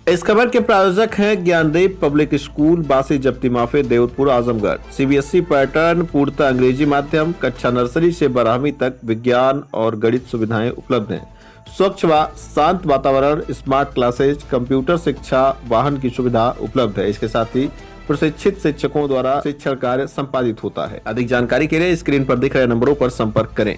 इस खबर के प्रायोजक हैं ज्ञानदीप पब्लिक स्कूल, बासी जप्ती माफी, देवतपुर, आजमगढ़। सीबीएसई पैटर्न, पूर्णतः अंग्रेजी माध्यम, कक्षा नर्सरी से 12वीं तक विज्ञान और गणित सुविधाएं उपलब्ध हैं। स्वच्छ व शांत वातावरण, स्मार्ट क्लासेज, कंप्यूटर शिक्षा, वाहन की सुविधा उपलब्ध है। इसके साथ ही प्रशिक्षित शिक्षकों द्वारा शिक्षण कार्य संपादित होता है। अधिक जानकारी के लिए स्क्रीन पर दिख रहे नंबरों पर संपर्क करें।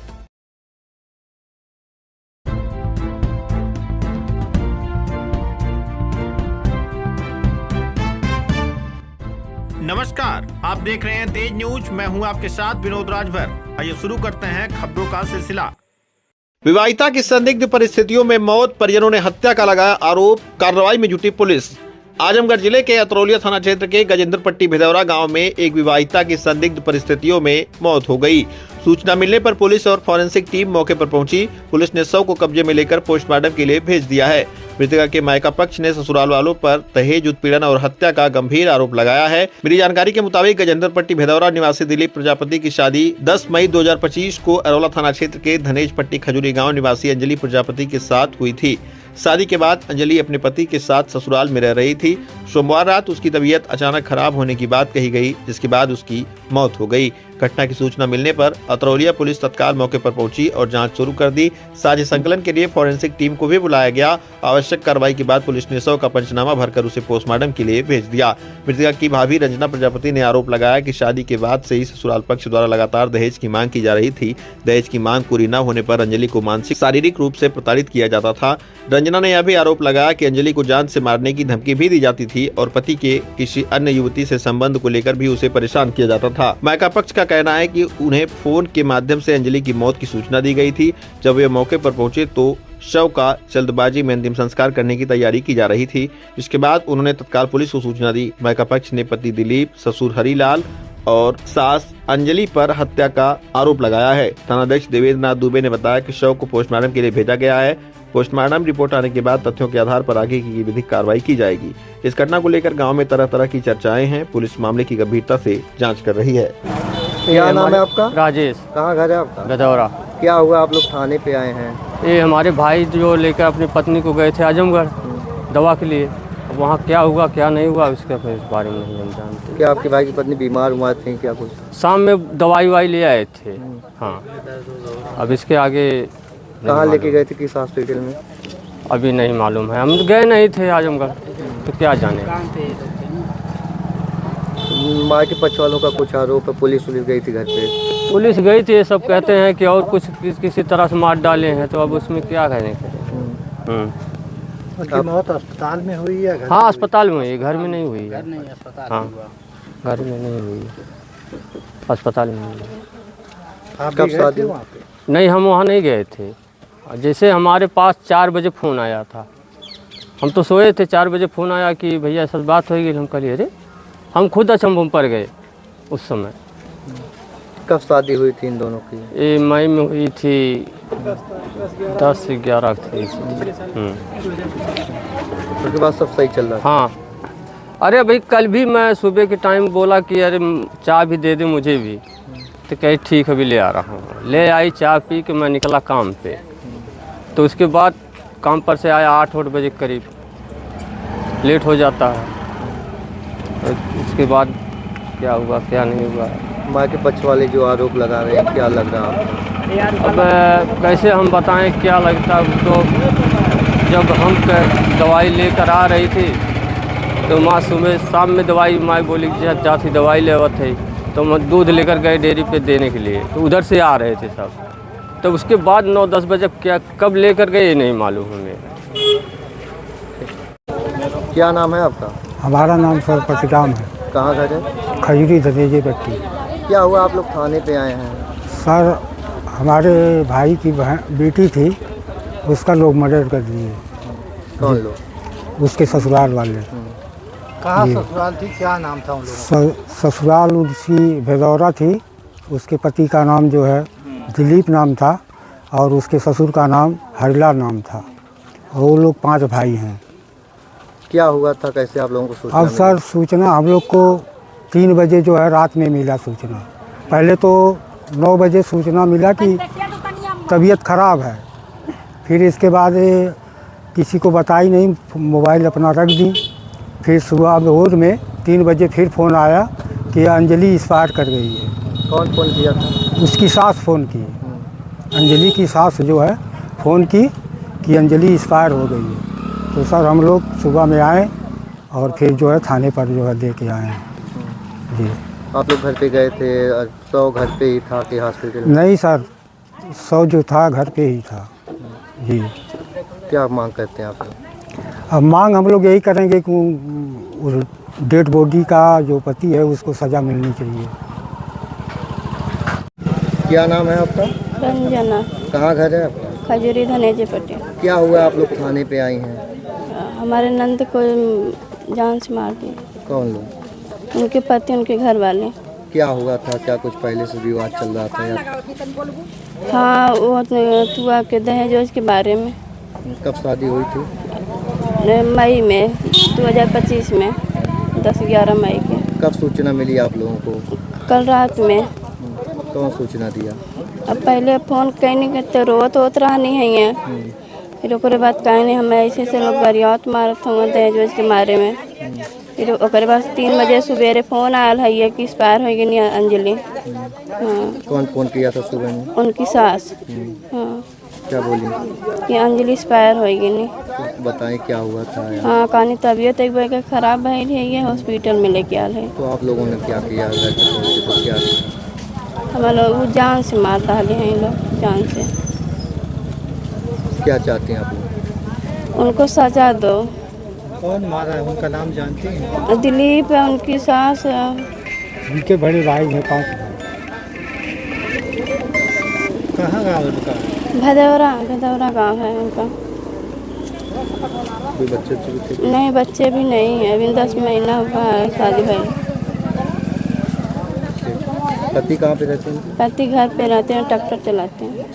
नमस्कार, आप देख रहे हैं तेज न्यूज। मैं हूं आपके साथ विनोद राजभर। आइए शुरू करते हैं खबरों का सिलसिला। विवाहिता की संदिग्ध परिस्थितियों में मौत, परिजनों ने हत्या का लगाया आरोप, कार्रवाई में जुटी पुलिस। आजमगढ़ जिले के अतरौलिया थाना क्षेत्र के गजेंद्र पट्टी भिदौरा गांव में एक विवाहिता की संदिग्ध परिस्थितियों में मौत हो गई। सूचना मिलने पर पुलिस और फॉरेंसिक टीम मौके पर पहुंची। पुलिस ने शव को कब्जे में लेकर पोस्टमार्टम के लिए भेज दिया है। मृतका के मायका पक्ष ने ससुराल वालों पर दहेज उत्पीड़न और हत्या का गंभीर आरोप लगाया है। मिली जानकारी के मुताबिक गजेंद्र पट्टी भिदौरा निवासी दिलीप प्रजापति की शादी 10 मई 2025 को अरौला थाना क्षेत्र के धनेज पट्टी खजूरी गाँव निवासी अंजलि प्रजापति के साथ हुई थी। शादी के बाद अंजलि अपने पति के साथ ससुराल में रह रही थी। सोमवार रात उसकी तबीयत अचानक खराब होने की बात कही गई, जिसके बाद उसकी मौत हो गई। घटना की सूचना मिलने पर अतरौलिया पुलिस तत्काल मौके पर पहुंची और जांच शुरू कर दी। साझे संकलन के लिए फॉरेंसिक टीम को भी बुलाया गया। आवश्यक कार्रवाई के बाद पुलिस ने शव का पंचनामा भरकर उसे पोस्टमार्टम के लिए भेज दिया। मृतका की भाभी रंजना प्रजापति ने आरोप लगाया कि शादी के बाद से ही ससुराल पक्ष द्वारा लगातार दहेज की मांग की जा रही थी। दहेज की मांग पूरी न होने पर अंजलि को मानसिक शारीरिक रूप से प्रताड़ित किया जाता था। रंजना ने यह भी आरोप लगाया कि अंजलि को जान से मारने की धमकी भी दी जाती थी और पति के किसी अन्य युवती से संबंध को लेकर भी उसे परेशान किया जाता था। मायका पक्ष का कहना है कि उन्हें फोन के माध्यम से अंजलि की मौत की सूचना दी गई थी। जब वे मौके पर पहुंचे तो शव का जल्दबाजी में अंतिम संस्कार करने की तैयारी की जा रही थी। इसके बाद उन्होंने तत्काल पुलिस को सूचना दी। मायका पक्ष ने पति दिलीप, ससुर हरिलाल और सास अंजलि पर हत्या का आरोप लगाया है। थानाध्यक्ष देवेंद्र नाथ दुबे ने बताया कि शव को पोस्टमार्टम के लिए भेजा गया है। पोस्टमार्टम रिपोर्ट आने के बाद तथ्यों के आधार पर आगे की विधिक कार्रवाई की जाएगी। इस घटना को लेकर गांव में तरह तरह की चर्चाएं हैं। पुलिस मामले की गंभीरता से जांच कर रही है। क्या नाम है आपका? राजेश। कहाँ घर है आपका? गदौरा। क्या हुआ, आप लोग थाने पे आए हैं? ये हमारे भाई जो लेकर अपनी पत्नी को गए थे आजमगढ़ दवा के लिए। वहाँ क्या हुआ क्या नहीं हुआ उसके बारे में नहीं हम जानते। क्या आपके भाई की पत्नी बीमार हुआ थी क्या कुछ? शाम में दवाई वाई ले आए थे। हाँ, अब इसके आगे कहाँ लेके गए थे, किस हॉस्पिटल में? अभी नहीं मालूम है, हम गए नहीं थे आजमगढ़ तो क्या जाने। माँ के पक्ष वालों का कुछ आरोप है, पुलिस गई थी घर पे? पुलिस गई थी, ये सब कहते हैं कि और कुछ किसी तरह से मार डाले हैं, तो अब उसमें क्या कहने के। उसकी मौत अस्पताल में हुई है? हाँ, अस्पताल में हुई, घर में नहीं हुई है। हाँ, घर में नहीं हुई है, अस्पताल में हुई है। कब शादी? नहीं, हम वहाँ नहीं गए थे। जैसे हमारे पास 4 बजे फ़ोन आया था, हम तो सोए थे। 4 बजे फ़ोन आया कि भैया ऐसा बात होगी। हम कहिए अरे, हम खुद अचंभव पर गए उस समय। कब शादी हुई थी इन दोनों की? ये मई में हुई थी, 10-11 थी। उसके बाद सब सही चल रहा था? हाँ, अरे भाई कल भी मैं सुबह के टाइम बोला कि अरे चाय भी दे दे मुझे भी, तो कही ठीक है भी ले आ रहा हूँ। ले आई, चाय पी के मैं निकला काम पे। तो उसके बाद काम पर से आया 8-8 बजे करीब, लेट हो जाता है। तो उसके बाद क्या हुआ क्या नहीं हुआ। माँ के पक्ष वाले जो आरोप लगा रहे हैं, क्या लग रहा है आपको? अब कैसे हम बताएं क्या लगता। तो जब हम दवाई लेकर आ रही थी तो माँ सुबह शाम में दवाई माँ बोली कि जाती दवाई ले थे, तो मैं दूध लेकर गए डेयरी पे देने के लिए। तो उधर से आ रहे थे सब। तो उसके बाद 9-10 बजे क्या कब लेकर गए ये नहीं मालूम हमें। क्या नाम है आपका? हमारा नाम सर परशुराम है। कहाँ घर है? खजूरी धनेजे पट्टी। क्या हुआ, आप लोग थाने पे आए हैं? सर, हमारे भाई की बेटी थी, उसका लोग मर्डर कर दिए। कौन लोग? उसके ससुराल वाले। कहाँ ससुराल थी, क्या नाम था उन लोगों का? ससुराल उसकी भिदौरा थी। उसके पति का नाम जो है दिलीप नाम था और उसके ससुर का नाम हरिलाल नाम था। वो लोग 5 भाई हैं। क्या हुआ था, कैसे आप लोगों को सूचना? अब सर सूचना हम लोग को 3 बजे जो है रात में मिला सूचना। पहले तो 9 बजे सूचना मिला कि तबीयत खराब है। फिर इसके बाद किसी को बताई नहीं, मोबाइल अपना रख दी। फिर सुबह भोर में 3 बजे फिर फ़ोन आया कि अंजलि एक्सपायर कर गई है। कौन फ़ोन किया था? उसकी सास फ़ोन की, अंजलि की सास जो है फ़ोन की कि अंजलि एक्सपायर हो गई है। तो सर हम लोग सुबह में आए और फिर जो है थाने पर जो है दे के आए हैं जी। आप लोग घर पे गए थे और 100 घर पे ही था कि हॉस्पिटल में? नहीं सर, 100 जो था घर पे ही था जी। क्या मांग करते हैं आप लोग? अब मांग हम लोग यही करेंगे कि उस डेड बॉडी का जो पति है उसको सज़ा मिलनी चाहिए। क्या नाम है आपका? रंजना, कहाँ घर है आपका? खजूरी धनेजे पट्टी। क्या हुआ आप लोग थाने पे आई हैं? हमारे नंद को जान से मार दी, कौन लोग? उनके पति, उनके घर वाले। क्या हुआ था? क्या कुछ पहले से विवाद चल रहा था या हाँ, वो तुआ के दहेज के बारे में। कब शादी हुई थी? मई में 2025 में 10-11 मई के। कब सूचना मिली आप लोगों को? कल रात में। कौन सूचना दिया? अब पहले फ़ोन कहने के तो रोत होत रहनी है, फिर ओकरे बाद कहने हमें ऐसे से लोग गरियात मारत होंगे दहेज के मारे में। फिर ओकरे बाद 3 बजे सवेरे फ़ोन आयल है कि एक्सपायर हो गई अंजलि। हाँ, कौन फ़ोन किया था सुबह में? उनकी सास। हाँ, क्या बोली? कि अंजलि एक्सपायर हो गई। बताएं क्या हुआ था या? हाँ, कहानी तबीयत एक बार ख़राब भइल है, ये हॉस्पिटल में लेके आल है। तो आप लोगों ने क्या किया? घर पे पहुंचे तो क्या किया? हमारे लोग जान से मार डाले हैं, लोग जान से। क्या चाहते हैं आप लोग? उनको सजा दो। कौन मारा है? उनका नाम जानते हैं? दिलीप है, उनकी सास है। उनके बड़े भाई हैं 5 भाई। कहाँ गाँव उनका? भदौरा गांव है उनका। कोई बच्चे भी थे? नहीं, बच्चे भी नहीं है, अभी 10 महीना हुआ है शादी भई। पति कहाँ पे रहते हैं? पति घर पे रहते हैं, ट्रैक्टर चलाते हैं।